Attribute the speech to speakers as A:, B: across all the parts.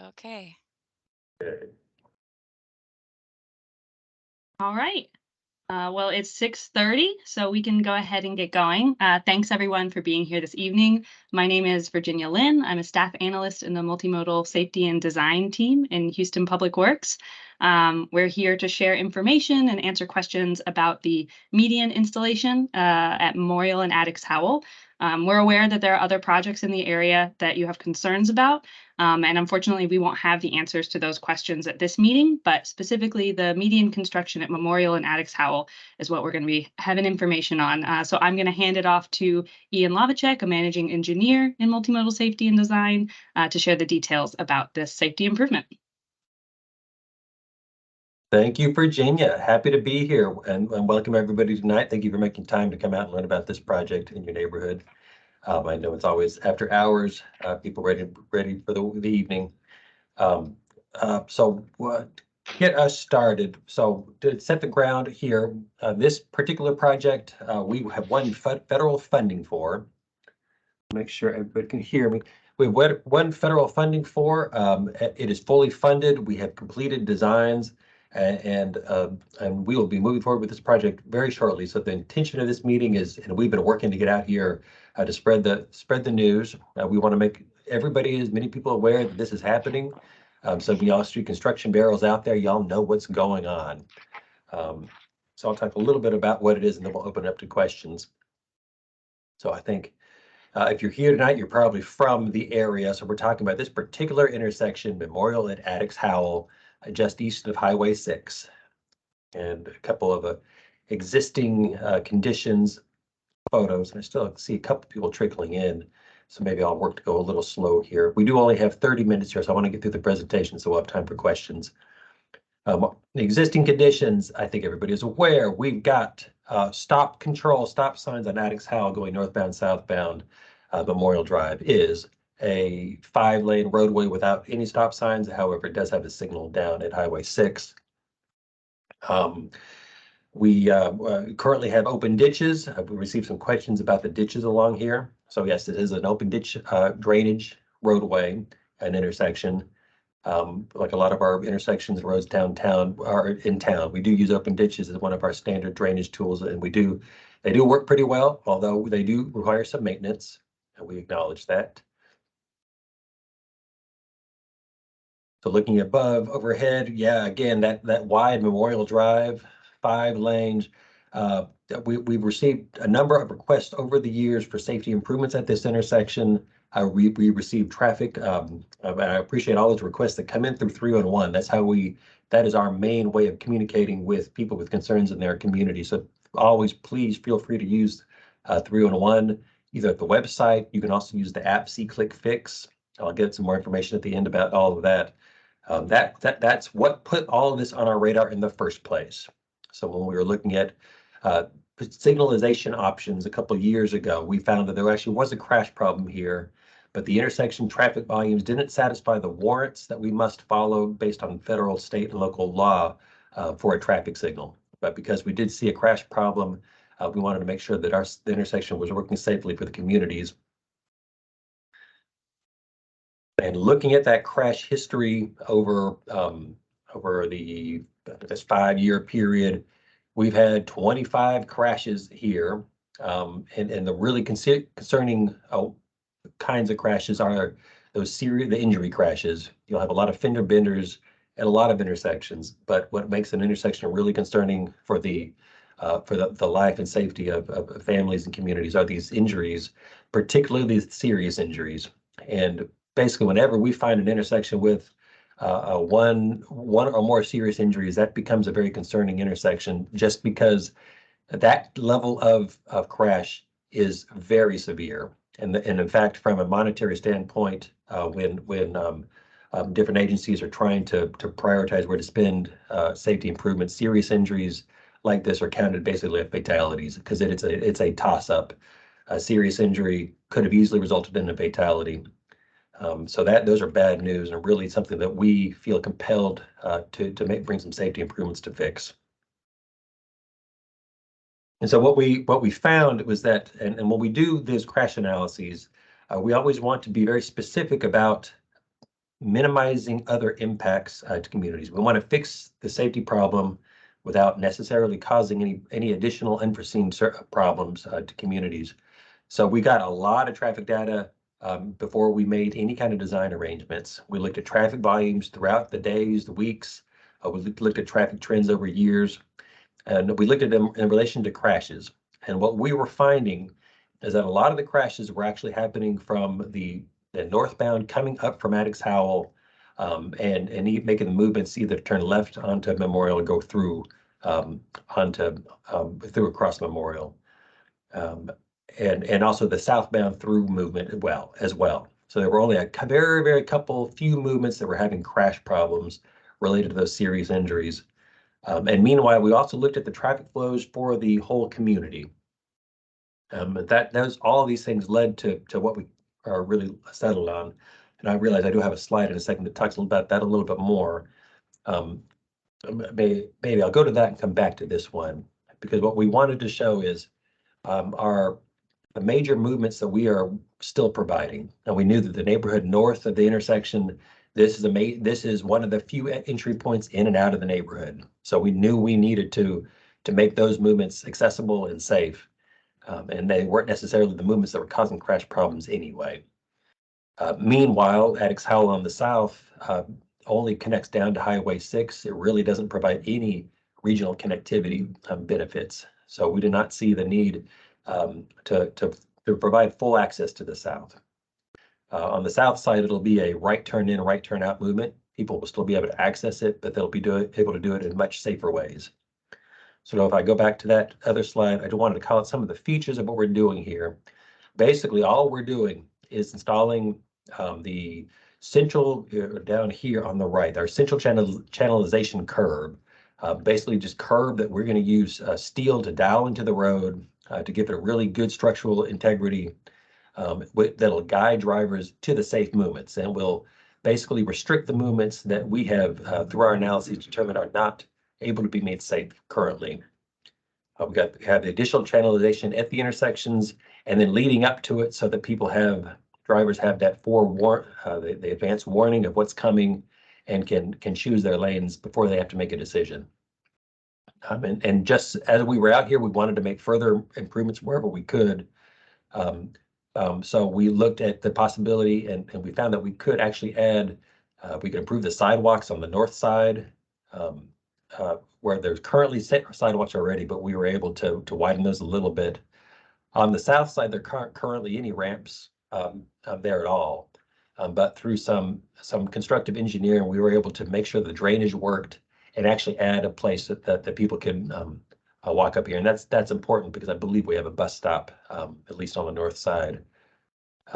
A: Okay.
B: All right. Well, it's 6:30, so we can go ahead and get going. Thanks everyone for being here this evening. My name is Virginia Lynn. I'm a staff analyst in the multimodal safety and design team in Houston Public Works. We're here to share information and answer questions about the median installation at Memorial and Addicks Howell. We're aware that there are other projects in the area that you have concerns about, and unfortunately, we won't have the answers to those questions at this meeting, but specifically the median construction at Memorial and Addicks Howell is what we're going to be having information on. So I'm going to hand it off to Ian Lavacek, a managing engineer in multimodal safety and design, to share the details about this safety improvement.
C: Thank you, Virginia. Happy to be here and welcome everybody tonight. Thank you for making time to come out and learn about this project in your neighborhood. I know it's always after hours, people ready for the evening. Get us started. So to set the ground here, this particular project, we have won federal funding for. Make sure everybody can hear me. We have won federal funding for. It is fully funded. We have completed designs, and we will be moving forward with this project very shortly. So the intention of this meeting is, and we've been working to get out here to spread the news. We want to make everybody, as many people, aware that this is happening. So if y'all see construction barrels out there, y'all know what's going on. So I'll talk a little bit about what it is, and then we'll open it up to questions. So I think if you're here tonight, you're probably from the area. So we're talking about this particular intersection, Memorial at Addicks Howell, just east of Highway 6. And a couple of existing conditions, photos. And I still see a couple people trickling in. So maybe I'll work to go a little slow here. We do only have 30 minutes here, so I want to get through the presentation so we'll have time for questions. The existing conditions, I think everybody is aware, we've got stop signs on Addicks Howell going northbound, southbound. Memorial Drive is a 5-lane roadway without any stop signs. However, it does have a signal down at Highway 6. We currently have open ditches. We received some questions about the ditches along here. So yes, it is an open ditch drainage roadway, an intersection. Like a lot of our intersections and roads downtown are in town. We do use open ditches as one of our standard drainage tools, and they do work pretty well, although they do require some maintenance, and we acknowledge that. So looking above, overhead, yeah, again, that wide Memorial Drive, 5 lanes. We've received a number of requests over the years for safety improvements at this intersection. We received traffic. I appreciate all those requests that come in through 311. That is our main way of communicating with people with concerns in their community. So always, please feel free to use 311, either at the website. You can also use the app SeeClickFix. I'll get some more information at the end about all of that. That's what put all of this on our radar in the first place. So when we were looking at signalization options a couple of years ago, we found that there actually was a crash problem here, but the intersection traffic volumes didn't satisfy the warrants that we must follow based on federal, state, and local law for a traffic signal. But because we did see a crash problem, we wanted to make sure that the intersection was working safely for the communities. And looking at that crash history over this 5-year period, we've had 25 crashes here, and the really concerning kinds of crashes are the injury crashes. You'll have a lot of fender benders at a lot of intersections, but what makes an intersection really concerning for the life and safety of families and communities are these injuries, particularly these serious injuries. And basically, whenever we find an intersection with one or more serious injuries, that becomes a very concerning intersection, just because that level of crash is very severe. And in fact, from a monetary standpoint, when different agencies are trying to prioritize where to spend safety improvements, serious injuries like this are counted basically as fatalities, because it's a toss-up. A serious injury could have easily resulted in a fatality. So those are bad news, and really something that we feel compelled to bring some safety improvements to fix. And so what we found was that, and when we do these crash analyses, we always want to be very specific about minimizing other impacts to communities. We want to fix the safety problem without necessarily causing any additional unforeseen problems to communities. So we got a lot of traffic data before we made any kind of design arrangements. We looked at traffic volumes throughout the days, the weeks. We looked at traffic trends over years, and we looked at them in relation to crashes. And what we were finding is that a lot of the crashes were actually happening from the northbound coming up from Addicks Howell, and making the movements either turn left onto Memorial or go through through across Memorial. And also the southbound through movement as well. So there were only a very few movements that were having crash problems related to those serious injuries. And meanwhile, we also looked at the traffic flows for the whole community. All of these things led to what we are really settled on. And I realize I do have a slide in a second that talks about that a little bit more. Maybe I'll go to that and come back to this one, because what we wanted to show is the major movements that we are still providing. And we knew that the neighborhood north of the intersection, this is one of the few entry points in and out of the neighborhood. So we knew we needed to make those movements accessible and safe. And they weren't necessarily the movements that were causing crash problems anyway. Meanwhile, Addicks Howell on the south only connects down to Highway 6. It really doesn't provide any regional connectivity benefits. So we did not see the need to provide full access to the south. On the south side, it'll be a right turn in, right turn out movement. People will still be able to access it, but they'll be able to do it in much safer ways. So if I go back to that other slide, I just wanted to call out some of the features of what we're doing here. Basically, all we're doing is installing the central, down here on the right, our central channelization curb. Basically just curb that we're going to use steel to dowel into the road to give it a really good structural integrity that'll guide drivers to the safe movements, and will basically restrict the movements that we have through our analyses determined are not able to be made safe currently. We have the additional channelization at the intersections and then leading up to it, so that drivers have that the advanced warning of what's coming and can choose their lanes before they have to make a decision. And just as we were out here, we wanted to make further improvements wherever we could. So we looked at the possibility, and we found that we could actually we could improve the sidewalks on the north side, where there's currently sidewalks already, but we were able to widen those a little bit. On the south side, there aren't currently any ramps there at all. But through some constructive engineering, we were able to make sure the drainage worked and actually add a place that people can walk up here. And that's important, because I believe we have a bus stop, at least on the north side.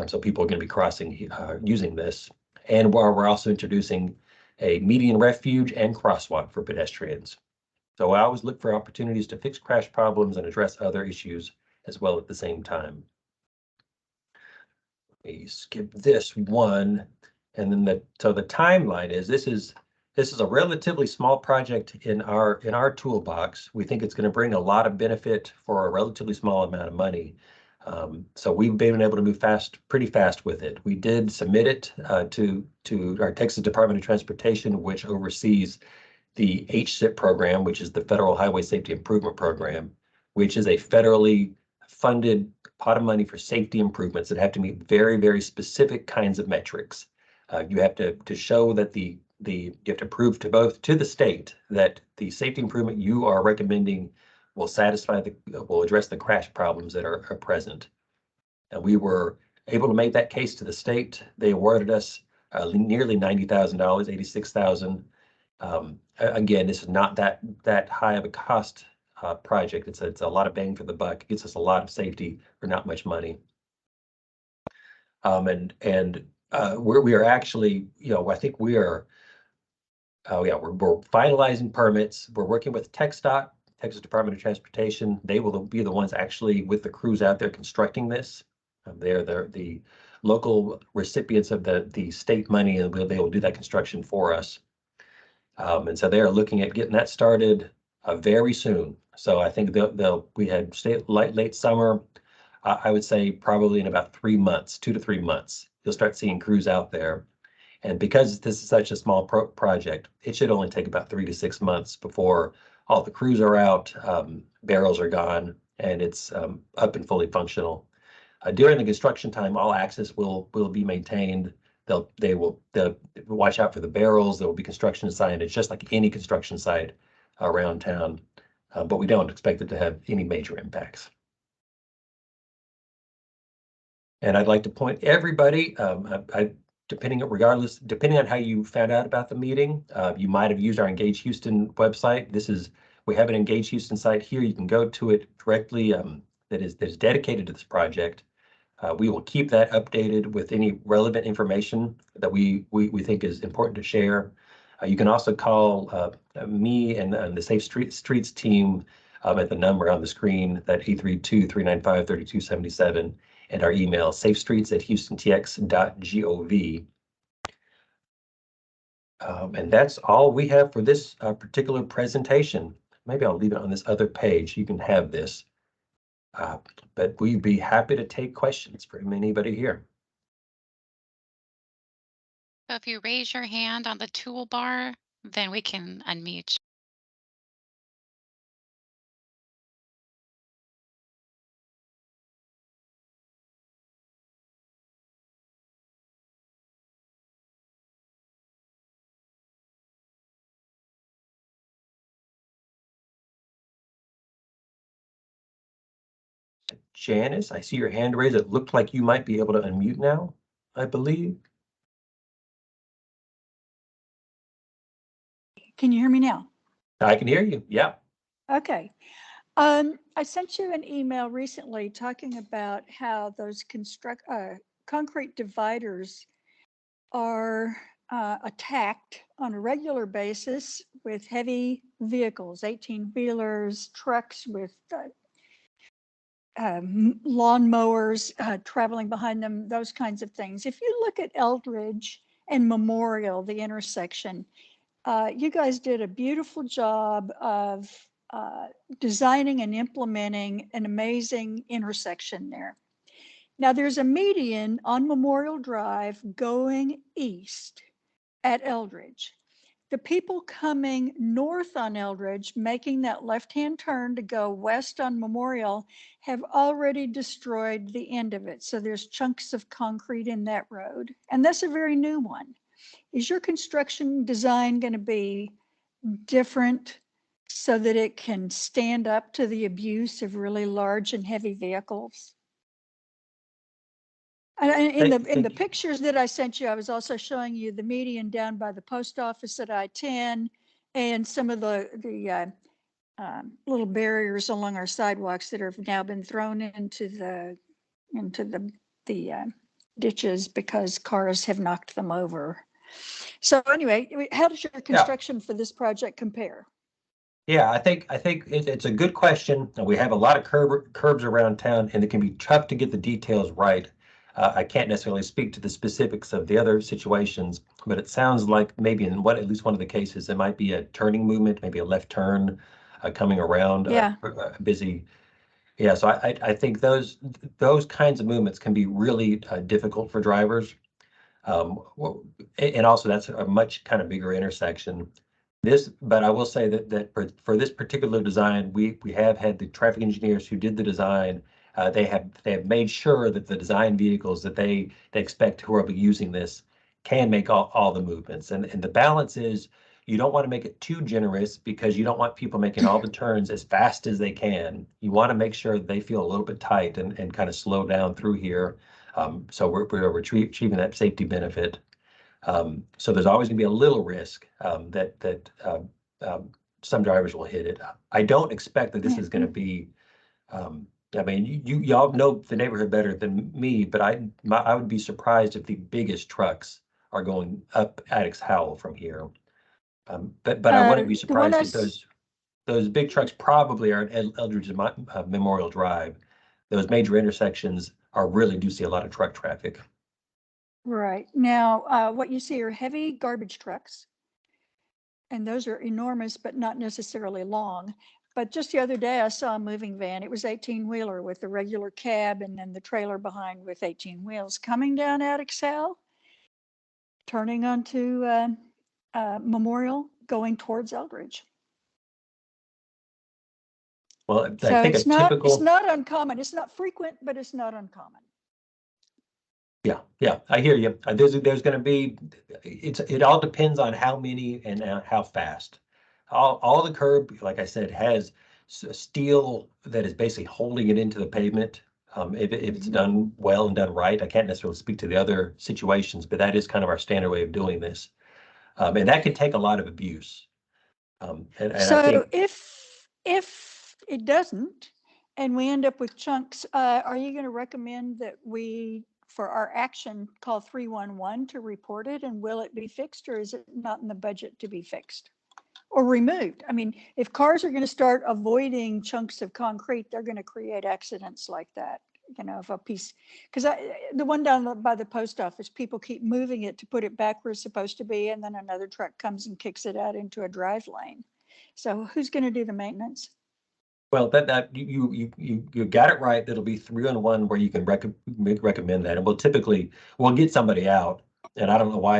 C: So people are going to be crossing using this. And we're also introducing a median refuge and crosswalk for pedestrians. So I always look for opportunities to fix crash problems and address other issues as well at the same time. Let me skip this one. And then the timeline is this is a relatively small project in our toolbox. We think it's going to bring a lot of benefit for a relatively small amount of money. So we've been able to move pretty fast with it. We did submit it to our Texas Department of Transportation, which oversees the HSIP program, which is the Federal Highway Safety Improvement Program, which is a federally funded pot of money for safety improvements that have to meet very specific kinds of metrics. You have to show that you have to prove to the state that the safety improvement you are recommending will address the crash problems that are present. And we were able to make that case to the state. They awarded us nearly $90,000, $86,000. Again, this is not that high of a cost project. It's a lot of bang for the buck. It gets us a lot of safety for not much money. We are actually, I think we are, we're finalizing permits. We're working with TxDOT, Texas Department of Transportation. They will be the ones actually with the crews out there constructing this. They're the local recipients of the state money, and they will do that construction for us. And so they are looking at getting that started very soon. So I think we had late summer. I would say probably in about 3 months, 2 to 3 months, you'll start seeing crews out there. And because this is such a small project, it should only take about 3 to 6 months before all the crews are out, barrels are gone, and it's up and fully functional. During the construction time, all access will be maintained. They'll watch out for the barrels. There will be construction signage, just like any construction site around town, but we don't expect it to have any major impacts. And I'd like to point everybody, depending on how you found out about the meeting, you might have used our Engage Houston website. We have an Engage Houston site here. You can go to it directly, that is dedicated to this project. We will keep that updated with any relevant information that we think is important to share. You can also call me and the Safe Streets team at the number on the screen, that 832-395-3277, and our email, safestreets@houstontx.gov. And that's all we have for this particular presentation. Maybe I'll leave it on this other page. You can have this. But we'd be happy to take questions from anybody here.
A: So if you raise your hand on the toolbar, then we can unmute you.
C: Janice, I see your hand raised. It looked like you might be able to unmute now, I believe.
D: Can you hear me now?
C: I can hear you. Yeah.
D: Okay. I sent you an email recently talking about how those concrete dividers are attacked on a regular basis with heavy vehicles, 18-wheelers, trucks with lawn mowers traveling behind them, those kinds of things. If you look at Eldridge and Memorial, the intersection, you guys did a beautiful job of designing and implementing an amazing intersection there. Now there's a median on Memorial Drive going east at Eldridge. The people coming north on Eldridge, making that left-hand turn to go west on Memorial, have already destroyed the end of it. So there's chunks of concrete in that road. And that's a very new one. Is your construction design going to be different so that it can stand up to the abuse of really large and heavy vehicles? And in the pictures that I sent you, I was also showing you the median down by the post office at I-10 and some of the little barriers along our sidewalks that have now been thrown into the ditches because cars have knocked them over. So anyway, how does your construction for this project compare?
C: Yeah, I think it's a good question. We have a lot of curbs around town, and it can be tough to get the details right. I can't necessarily speak to the specifics of the other situations, but it sounds like maybe in at least one of the cases, it might be a turning movement, maybe a left turn coming around busy. Yeah, so I think those kinds of movements can be really difficult for drivers. And also that's a much kind of bigger intersection. But I will say that for this particular design, we have had the traffic engineers who did the design. They have made sure that the design vehicles that they expect who will be using this can make all the movements. And the balance is you don't want to make it too generous because you don't want people making all the turns as fast as they can. You want to make sure that they feel a little bit tight and kind of slow down through here. So we're achieving that safety benefit. So there's always going to be a little risk that some drivers will hit it. I don't expect that this is going to be. I mean, y'all know the neighborhood better than me, but I would be surprised if the biggest trucks are going up Addicks Howell from here. But I wouldn't be surprised if those big trucks probably are at Eldridge Memorial Drive. Those major intersections really do see a lot of truck traffic.
D: Right. Now, what you see are heavy garbage trucks. And those are enormous, but not necessarily long. But just the other day, I saw a moving van. It was 18-wheeler with the regular cab and then the trailer behind with 18 wheels coming down Addicks Howell turning onto Memorial, going towards Eldridge.
C: Well, I
D: So
C: think a
D: it's not
C: typical,
D: uncommon. It's not frequent, but it's not uncommon.
C: yeah, I hear you. There's going to be, it all depends on how many and how fast. All the curb, like I said, has steel that is basically holding it into the pavement. If it's done well and done right, I can't necessarily speak to the other situations, but that is kind of our standard way of doing this. And that can take a lot of abuse. And I
D: So
C: think,
D: if it doesn't, and we end up with chunks, are you going to recommend that we, for our action, call 311 to report it? And will it be fixed, or is it not in the budget to be fixed or removed? I mean, if cars are going to start avoiding chunks of concrete, they're going to create accidents like that. You know, if a piece, because the one down by the post office, people keep moving it to put it back where it's supposed to be, and then another truck comes and kicks it out into a drive lane. So who's going to do the maintenance?
C: well, that you got it right. That'll be 3-on-1 where you can recommend that, and we'll get somebody out. And I don't know why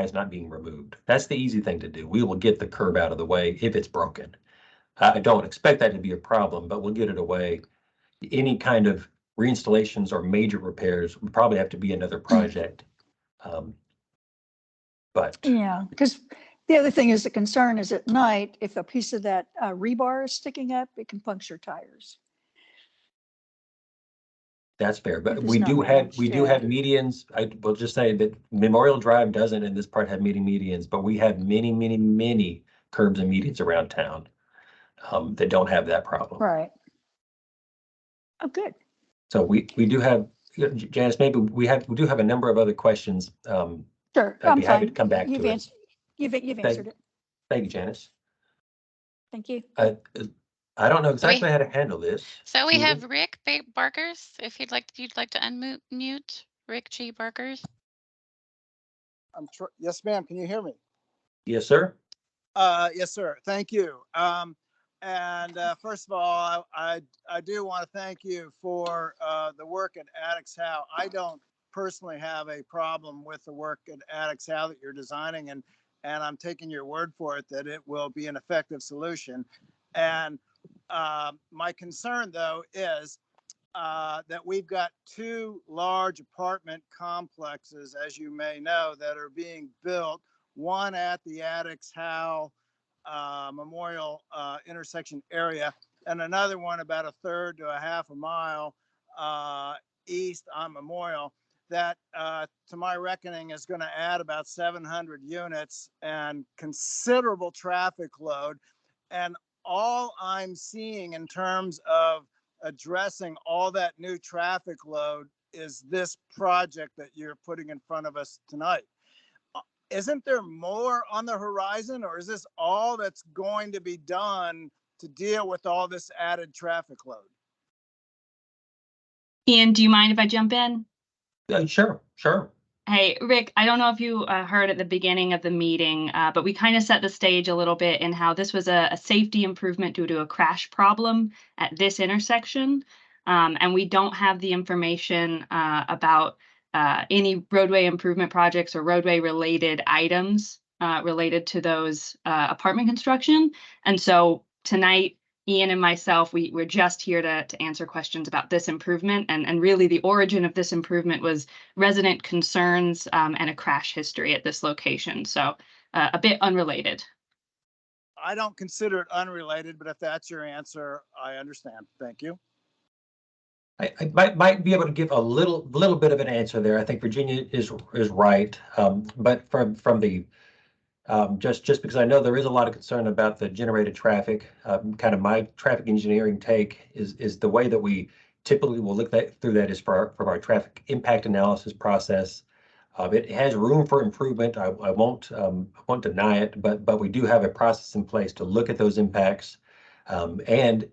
C: it's not being removed. That's the easy thing to do. We will get the curb out of the way if it's broken. I don't expect that to be a problem, but we'll get it away. Any kind of reinstallations or major repairs would probably have to be another project. But
D: Yeah, because the other thing is the concern is at night, if a piece of that rebar is sticking up, it can puncture tires.
C: that's fair. But
D: If it's not
C: we
D: managed,
C: do
D: yeah.
C: have medians. I will just say that Memorial Drive doesn't in this part have medians, but we have many curbs and medians around town that don't have that problem.
D: Right. Oh, good.
C: So we do have, Janice, maybe we do have a number of other questions.
D: Sure,
C: I'd
D: I'm
C: be happy to
D: fine.
C: come back
D: You've
C: to it.
D: answered. You've answered it.
C: Thank you, Janice.
D: Thank you.
C: I don't know
A: So we,
C: exactly how to handle this.
A: so we
C: Do you?
A: have Rick Barkers. If you'd like to unmute Rick G. Barkers.
E: Yes, ma'am. Can you hear me?
C: Yes, sir.
E: Yes, sir. Thank you. First of all, I do want to thank you for the work at Addicks Howell. I don't personally have a problem with the work at Addicks Howell that you're designing, and I'm taking your word for it that it will be an effective solution. And my concern, though, is that we've got two large apartment complexes, as you may know, that are being built, one at the Addicks Howell Memorial intersection area, and another one about a third to a half a mile east on Memorial, that to my reckoning is going to add about 700 units and considerable traffic load. And all I'm seeing in terms of addressing all that new traffic load is this project that you're putting in front of us tonight. Isn't there more on the horizon, or is this all that's going to be done to deal with all this added traffic load?
B: Ian, do you mind if I jump in?
C: Sure.
B: Hey, Rick, I don't know if you heard at the beginning of the meeting, but we kind of set the stage a little bit in how this was a safety improvement due to a crash problem at this intersection. And we don't have the information about any roadway improvement projects or roadway related items related to those apartment construction. And so tonight, Ian and myself, we're just here to answer questions about this improvement. And really the origin of this improvement was resident concerns and a crash history at this location. So a bit unrelated.
E: I don't consider it unrelated, but if that's your answer, I understand. Thank you.
C: I might be able to give a little bit of an answer there. I think Virginia is right, but from the just because I know there is a lot of concern about the generated traffic, kind of my traffic engineering take is the way that we typically will look through that is from our traffic impact analysis process. It has room for improvement. I won't deny it, but we do have a process in place to look at those impacts, and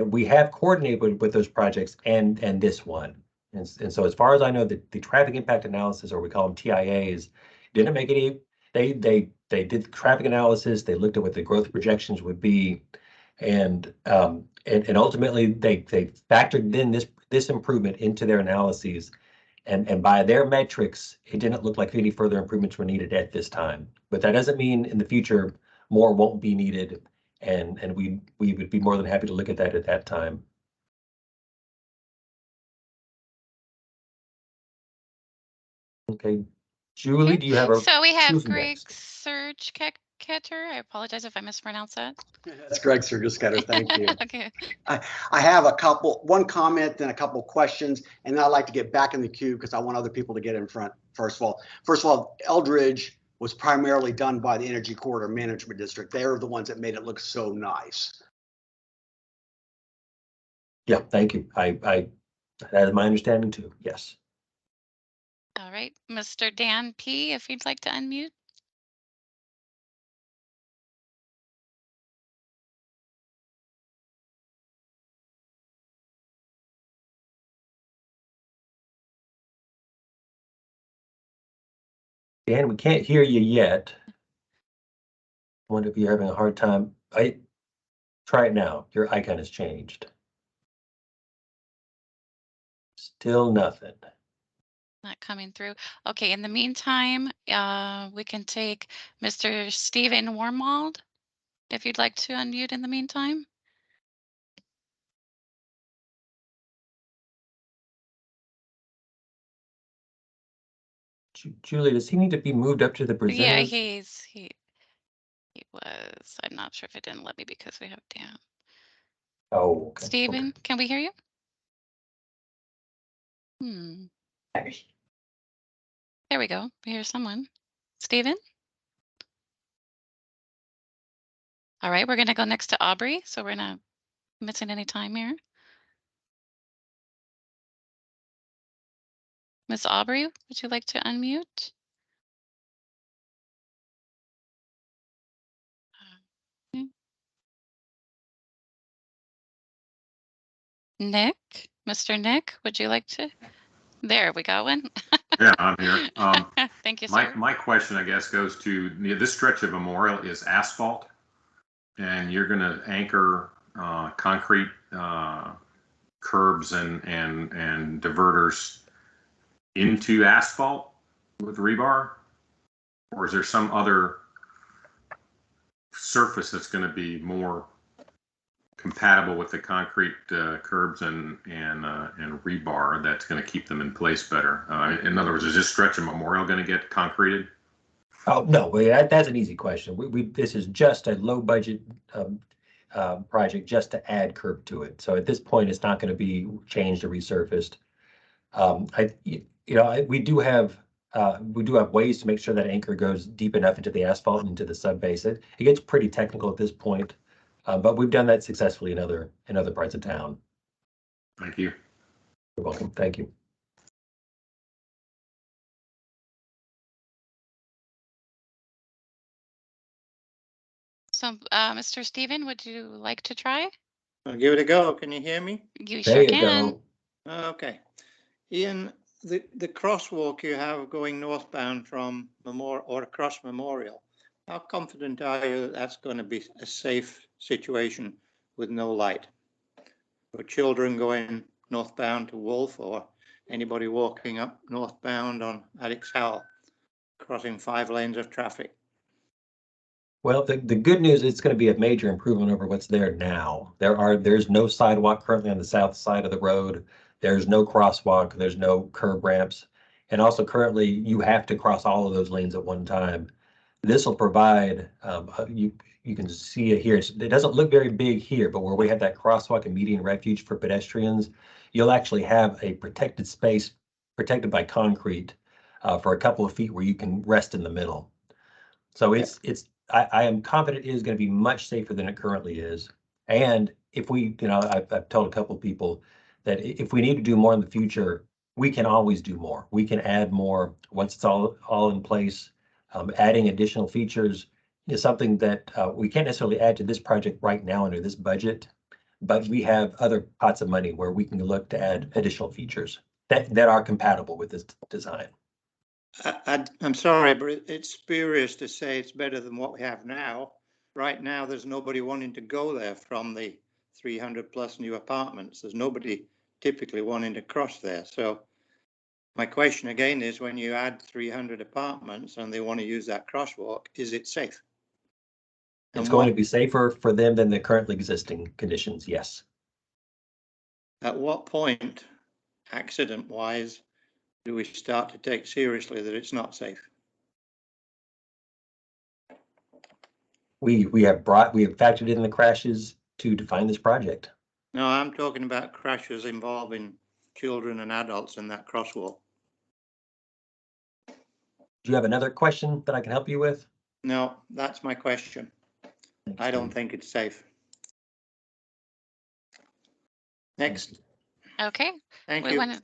C: we have coordinated with those projects and this one. And so as far as I know, the traffic impact analysis, or we call them TIAs, didn't make any. They did traffic analysis. They looked at what the growth projections would be, and ultimately they factored in this improvement into their analyses. And by their metrics, it didn't look like any further improvements were needed at this time. But that doesn't mean in the future more won't be needed, and we would be more than happy to look at that time. Okay, Julie,
A: Okay.
C: do you have a
A: So we have
C: who's
A: Greg
C: next?
A: Surgeketter. I apologize if I mispronounced that.
F: That's Greg Surgisketter. Thank you.
A: Okay.
F: I have one comment and a couple questions, and then I'd like to get back in the queue because I want other people to get in front. First of all, Eldridge was primarily done by the Energy Corridor Management District. They're the ones that made it look so nice.
C: Yeah, thank you. I that is my understanding too. Yes.
A: All right. Mr. Dan P., if you'd like to unmute.
C: Dan, we can't hear you yet. I wonder if you're having a hard time. Try it now. Your icon has changed. Still nothing.
A: Not coming through. Okay, in the meantime, we can take Mr. Stephen Wormald, if you'd like to unmute in the meantime.
C: Julie, does he need to be moved up to the
A: Yeah,
C: presenters?
A: he was. I'm not sure if it didn't let me because we have Dan.
C: Oh, okay.
A: Stephen,
C: Okay.
A: can we hear you? There we go. We hear someone. Stephen? All right, we're gonna go next to Aubrey, so we're not missing any time here. Miss Aubrey, would you like to unmute? Okay. Nick, Mr. Nick, would you like to? There, we got one.
G: Yeah, I'm here.
A: Thank you, sir.
G: My question, I guess, goes to this stretch of Memorial is asphalt, and you're going to anchor concrete curbs and diverters into asphalt with rebar, or is there some other surface that's going to be more compatible with the concrete curbs and rebar that's going to keep them in place better? In other words, is this stretch of Memorial going to get concreted?
C: Oh, no, that's an easy question. This is just a low budget project just to add curb to it. So at this point, it's not going to be changed or resurfaced. We do have ways to make sure that anchor goes deep enough into the asphalt and into the sub base. It gets pretty technical at this point, but we've done that successfully in other parts of town.
G: Thank you.
C: You're welcome. Thank you.
A: So, Mr. Stephen, would you like to try?
H: I'll give it a go. Can you hear me?
A: You
C: There
A: sure
C: you
A: can.
C: go.
H: Okay. Ian, the crosswalk you have going northbound from Memorial or across Memorial, how confident are you that that's going to be a safe situation with no light for children going northbound to Wolf or anybody walking up northbound on Addicks Howell, crossing 5 lanes of traffic?
C: Well, the good news is it's going to be a major improvement over what's there now. There's no sidewalk currently on the south side of the road. There's no crosswalk. There's no curb ramps. And also currently you have to cross all of those lanes at one time. This will provide, you can see it here. It doesn't look very big here, but where we have that crosswalk and median refuge for pedestrians, you'll actually have a protected space protected by concrete for a couple of feet where you can rest in the middle. So I am confident it is going to be much safer than it currently is. And if we, I've told a couple of people that if we need to do more in the future, we can always do more. We can add more once it's all in place. Adding additional features is something that we can't necessarily add to this project right now under this budget, but we have other pots of money where we can look to add additional features that are compatible with this design.
H: I'm sorry, but it's spurious to say it's better than what we have now. Right now, there's nobody wanting to go there from the 300 plus new apartments. There's nobody typically wanting to cross there. So My question again is, when you add 300 apartments and they want to use that crosswalk, is it safe?
C: It's going to be safer for them than the currently existing conditions, yes.
H: At what point, accident-wise, do we start to take seriously that it's not safe?
C: We have factored in the crashes to define this project.
H: No, I'm talking about crashes involving children and adults in that crosswalk.
C: Do you have another question that I can help you with?
H: No, that's my question.
C: Thanks,
H: I don't
C: Steve.
H: think it's safe. Next.
A: Okay.
H: Thank
A: We
H: you.
A: want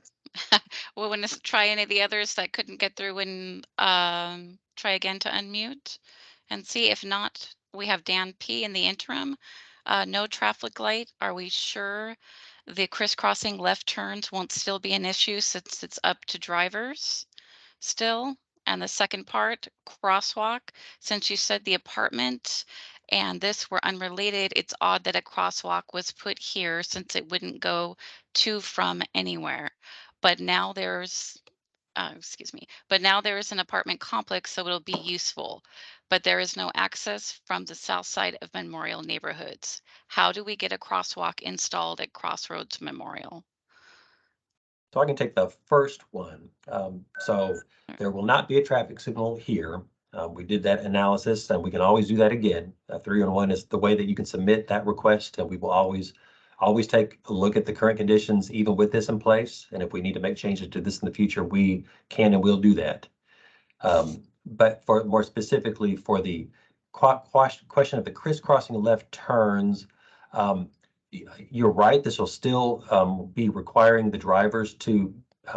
A: to we want to try any of the others that couldn't get through and try again to unmute and see. If not, we have Dan P in the interim. No traffic light. Are we sure the crisscrossing left turns won't still be an issue since it's up to drivers still? And the second part, crosswalk, since you said the apartment and this were unrelated, it's odd that a crosswalk was put here since it wouldn't go to from anywhere. But now there's, excuse me, but now there is an apartment complex, so it'll be useful. But there is no access from the south side of Memorial neighborhoods. How do we get a crosswalk installed at Crossroads Memorial?
C: So I can take the first one. So there will not be a traffic signal here. We did that analysis and we can always do that again. 3-on-1 is the way that you can submit that request, and we will always take a look at the current conditions, even with this in place. And if we need to make changes to this in the future, we can and will do that. But for more specifically for the question of the crisscrossing left turns, you're right, this will still be requiring the drivers to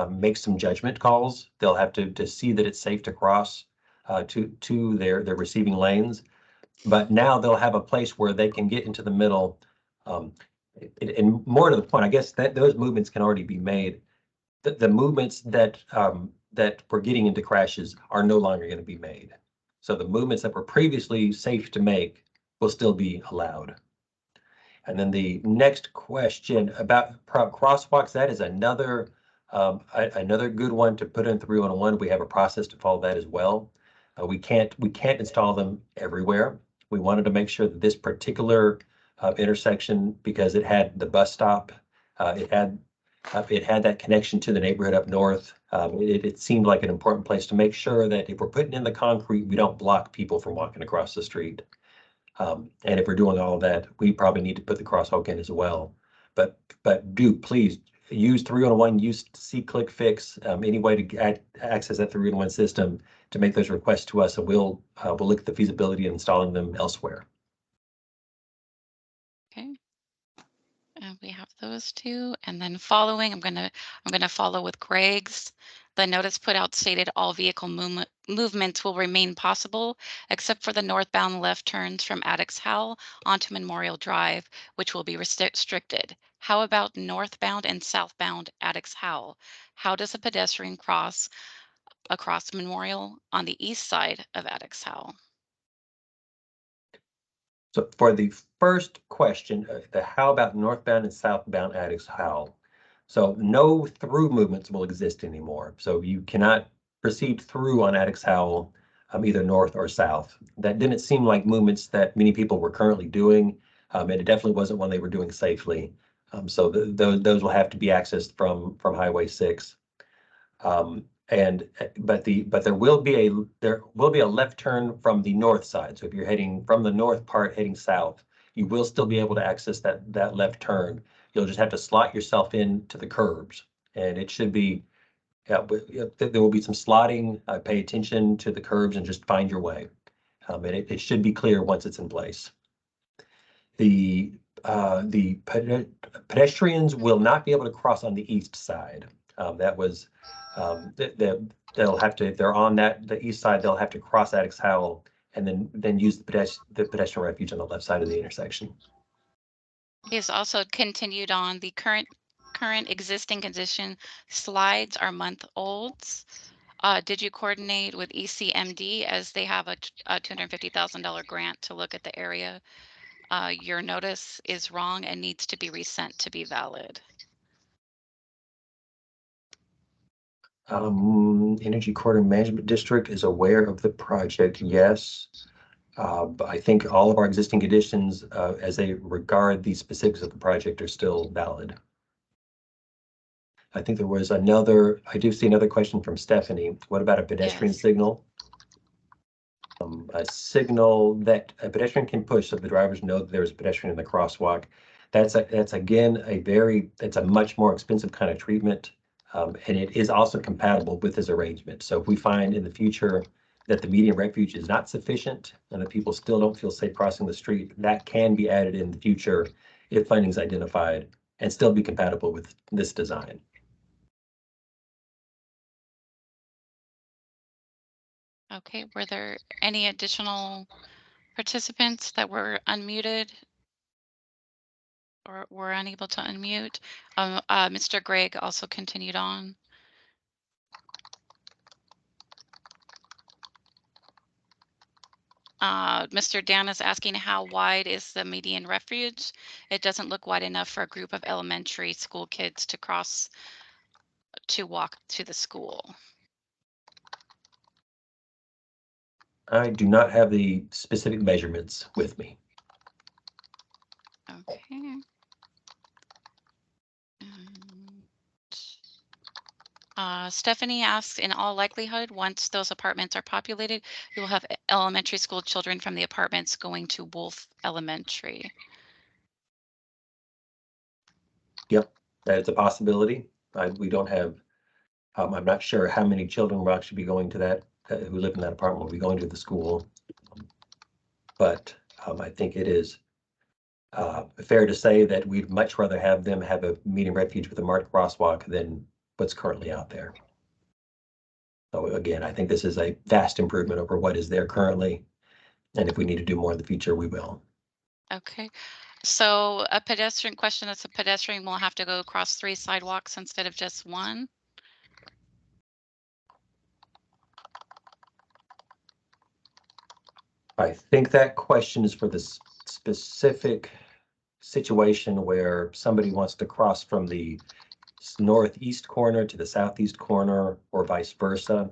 C: make some judgment calls. They'll have to see that it's safe to cross to their receiving lanes. But now they'll have a place where they can get into the middle. And more to the point, I guess that those movements can already be made. The movements that we're getting into crashes are no longer going to be made. So the movements that were previously safe to make will still be allowed. And then the next question about crosswalks, that is another good one to put in 3-on-1. We have a process to follow that as well. We can't install them everywhere. We wanted to make sure that this particular intersection, because it had the bus stop, it had that connection to the neighborhood up north. It seemed like an important place to make sure that if we're putting in the concrete, we don't block people from walking across the street. And if we're doing all of that, we probably need to put the crosswalk in as well. But do please use 3-on-1, use see click fix, any way to access that 3-on-1 system to make those requests to us, and we'll look at the feasibility of installing them elsewhere.
A: Okay. And we have those two, and then following, I'm gonna follow with Greg's. The notice put out stated all vehicle movements will remain possible except for the northbound left turns from Addicks Howell onto Memorial Drive, which will be restricted. How about northbound and southbound Addicks Howell? How does a pedestrian cross across Memorial on the east side of Addicks Howell?
C: So for the first question, how about northbound and southbound Addicks Howell? So no through movements will exist anymore. So you cannot proceed through on Addicks Howell, either north or south. That didn't seem like movements that many people were currently doing, and it definitely wasn't one they were doing safely. So those will have to be accessed from Highway 6. But there will be a left turn from the north side. So if you're heading from the north part heading south, you will still be able to access that left turn. You'll just have to slot yourself into the curbs, and it should be. There will be some slotting. Pay attention to the curbs and just find your way. And it should be clear once it's in place. The pedestrians will not be able to cross on the east side. That was they'll have to, if they're on the east side, they'll have to cross Addicks Howell and then use the pedestrian refuge on the left side of the intersection.
A: He's also continued on the current existing condition. Slides are month olds. Did you coordinate with ECMD as they have a $250,000 grant to look at the area? Your notice is wrong and needs to be resent to be valid.
C: Energy Corridor Management District is aware of the project, yes. But I think all of our existing conditions, as they regard the specifics of the project, are still valid. I think there was another, I do see another question from Stephanie. What about a pedestrian
A: Yes.
C: signal? A signal that a pedestrian can push so the drivers know that there's a pedestrian in the crosswalk. That's again that's a much more expensive kind of treatment. And it is also compatible with this arrangement. So if we find in the future that the median refuge is not sufficient and that people still don't feel safe crossing the street, that can be added in the future if funding is identified and still be compatible with this design.
A: Okay, were there any additional participants that were unmuted or were unable to unmute? Mr. Gregg also continued on. Mr. Dan is asking how wide is the median refuge? It doesn't look wide enough for a group of elementary school kids to cross to walk to the school.
C: I do not have the specific measurements with me.
A: Okay. Stephanie asks, in all likelihood, once those apartments are populated, you will have elementary school children from the apartments going to Wolf Elementary.
C: Yep, that is a possibility. We don't have, I'm not sure how many children will actually be going to that, who live in that apartment will be going to the school. But I think it is fair to say that we'd much rather have them have a median refuge with a marked crosswalk than what's currently out there. So again, I think this is a vast improvement over what is there currently. And if we need to do more in the future, we will.
A: Okay. So a pedestrian question that's a pedestrian will have to go across 3 sidewalks instead of just 1.
C: I think that question is for the specific situation where somebody wants to cross from the northeast corner to the southeast corner or vice versa.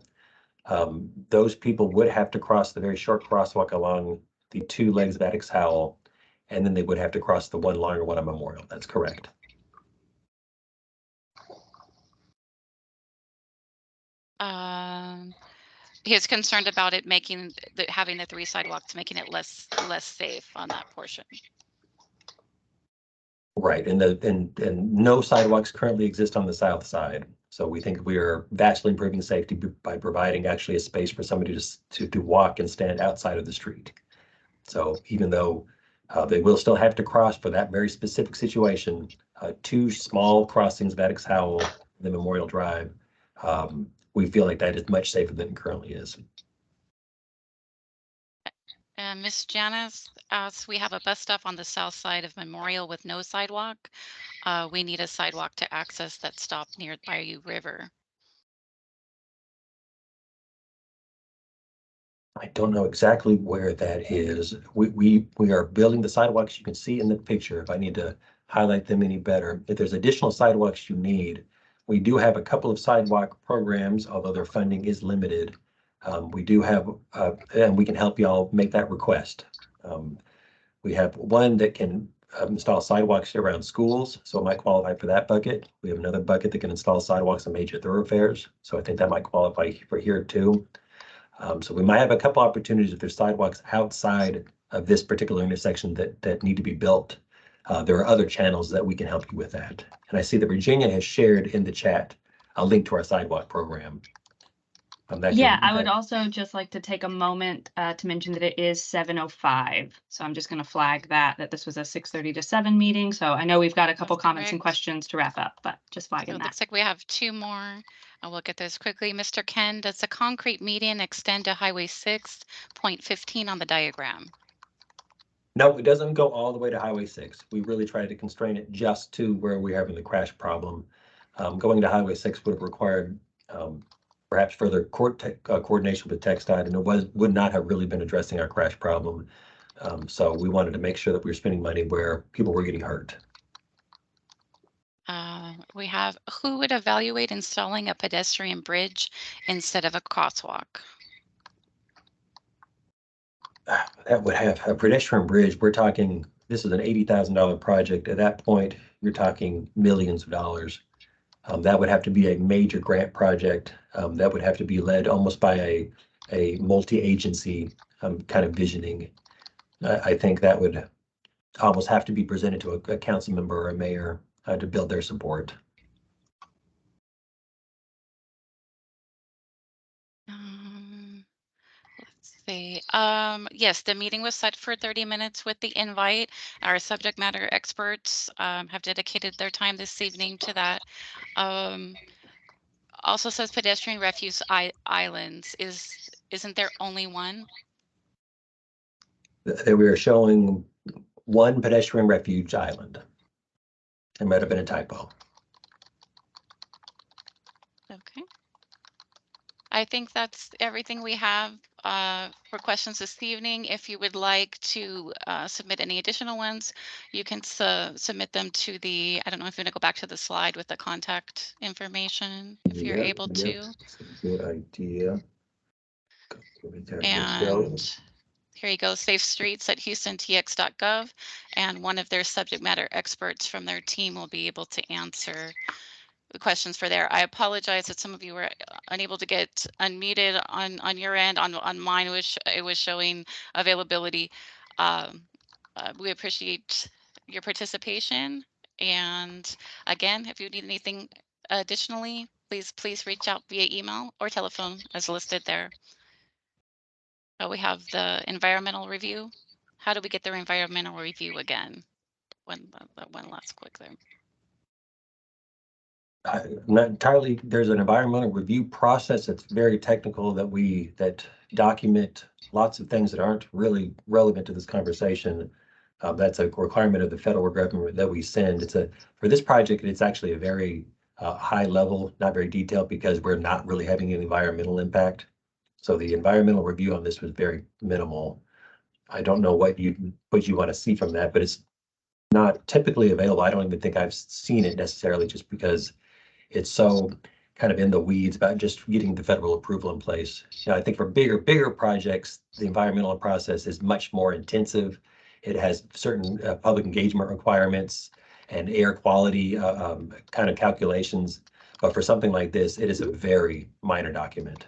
C: Those people would have to cross the very short crosswalk along the 2 legs of Addicks Howell, and then they would have to cross the one longer one on Memorial. That's correct.
A: He is concerned about it making having the 3 sidewalks, making it less safe on that portion.
C: Right, and no sidewalks currently exist on the south side. So we think we are vastly improving safety by providing actually a space for somebody to walk and stand outside of the street. So even though they will still have to cross for that very specific situation, 2 small crossings of Addicks Howell, the Memorial Drive, we feel like that is much safer than it currently is.
A: Miss Janice asks, we have a bus stop on the south side of Memorial with no sidewalk. We need a sidewalk to access that stop near Bayou River.
C: I don't know exactly where that is. We are building the sidewalks you can see in the picture. If I need to highlight them any better, if there's additional sidewalks you need, we do have a couple of sidewalk programs, although their funding is limited. We do have, and we can help y'all make that request. We have one that can install sidewalks around schools, so it might qualify for that bucket. We have another bucket that can install sidewalks on major thoroughfares, so I think that might qualify for here too. So we might have a couple opportunities if there's sidewalks outside of this particular intersection that need to be built. There are other channels that we can help you with that. And I see that Virginia has shared in the chat a link to our sidewalk program.
B: Yeah, I would also just like to take a moment to mention that it is 7:05. So I'm just going to flag that this was a 6:30 to 7 meeting. So I know we've got a couple comments and questions to wrap up, but just flagging that.
A: It looks like we have 2 more. I'll look at those quickly. Mr. Ken, does the concrete median extend to Highway 6.15 on the diagram?
C: No, it doesn't go all the way to Highway 6. We really tried to constrain it just to where we're having the crash problem. Going to Highway 6 would have required perhaps further coordination with TxDOT, and it would not have really been addressing our crash problem. So we wanted to make sure that we were spending money where people were getting hurt.
A: We have who would evaluate installing a pedestrian bridge instead of a crosswalk?
C: That would have a pedestrian bridge. We're talking, this is an $80,000 project. At that point, you're talking millions of dollars. That would have to be a major grant project. That would have to be led almost by a multi-agency kind of visioning. I think that would almost have to be presented to a council member or a mayor to build their support.
A: Let's see. Yes, the meeting was set for 30 minutes with the invite. Our subject matter experts have dedicated their time this evening to that. Also says pedestrian refuge islands. Isn't there only one?
C: That we are showing one pedestrian refuge island. It might have been a typo.
A: Okay. I think that's everything we have for questions this evening. If you would like to submit any additional ones, you can submit them to the, I don't know if you want to go back to the slide with the contact information, if you're able to.
C: That's a good idea.
A: And here you go, safe streets at houstontx.gov. And one of their subject matter experts from their team will be able to answer the questions for there. I apologize that some of you were unable to get unmuted on your end. On mine, it was showing availability. We appreciate your participation. And again, if you need anything additionally, please reach out via email or telephone as listed there. We have the environmental review. How do we get their environmental review again? One last quick there.
C: Not entirely. There's an environmental review process that's very technical that document lots of things that aren't really relevant to this conversation. That's a requirement of the federal government that we send. For this project, it's actually a very high level, not very detailed, because we're not really having an environmental impact. So the environmental review on this was very minimal. I don't know what you want to see from that, but it's not typically available. I don't even think I've seen it necessarily, just because it's so kind of in the weeds about just getting the federal approval in place. I think for bigger projects, the environmental process is much more intensive. It has certain public engagement requirements and air quality kind of calculations. But for something like this, it is a very minor document.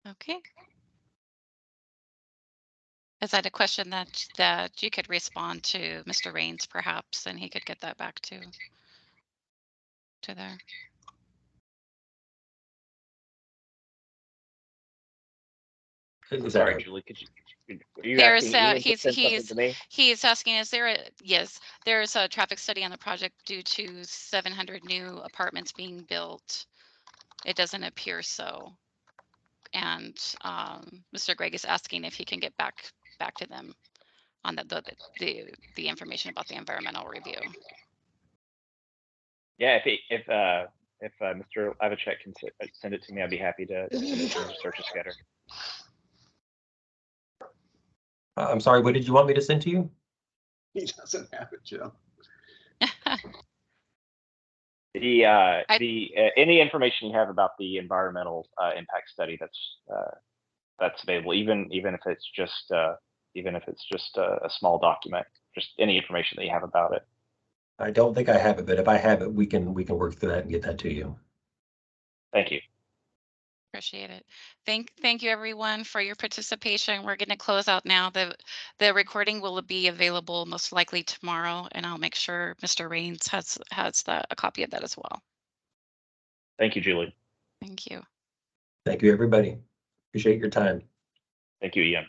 A: Okay. Is that a question that you could respond to Mr. Rains, perhaps, and he could get that back to there?
I: Sorry, Julie, are you
A: There's
I: asking Ian to send something to me?
A: he's asking, is there yes, there's a traffic study on the project due to 700 new apartments being built. It doesn't appear so. And Mr. Gregg is asking if he can get back to them on the information about the environmental review.
I: Yeah, if Mr. Ivacek can send it to me, I'd be happy to send it to Mr. Search-a-Scatter.
C: I'm sorry, what did you want me to send to you?
F: He doesn't have it, Joe.
I: Any information you have about the environmental impact study that's available, even if it's just a small document, just any information that you have about it.
C: I don't think I have it, but if I have it, we can work through that and get that to you.
I: Thank you.
A: Appreciate it. Thank you everyone for your participation. We're going to close out now. The recording will be available most likely tomorrow, and I'll make sure Mr. Rains has a copy of that as well.
I: Thank you, Julie.
A: Thank you.
C: Thank you, everybody. Appreciate your time.
I: Thank you, Ian.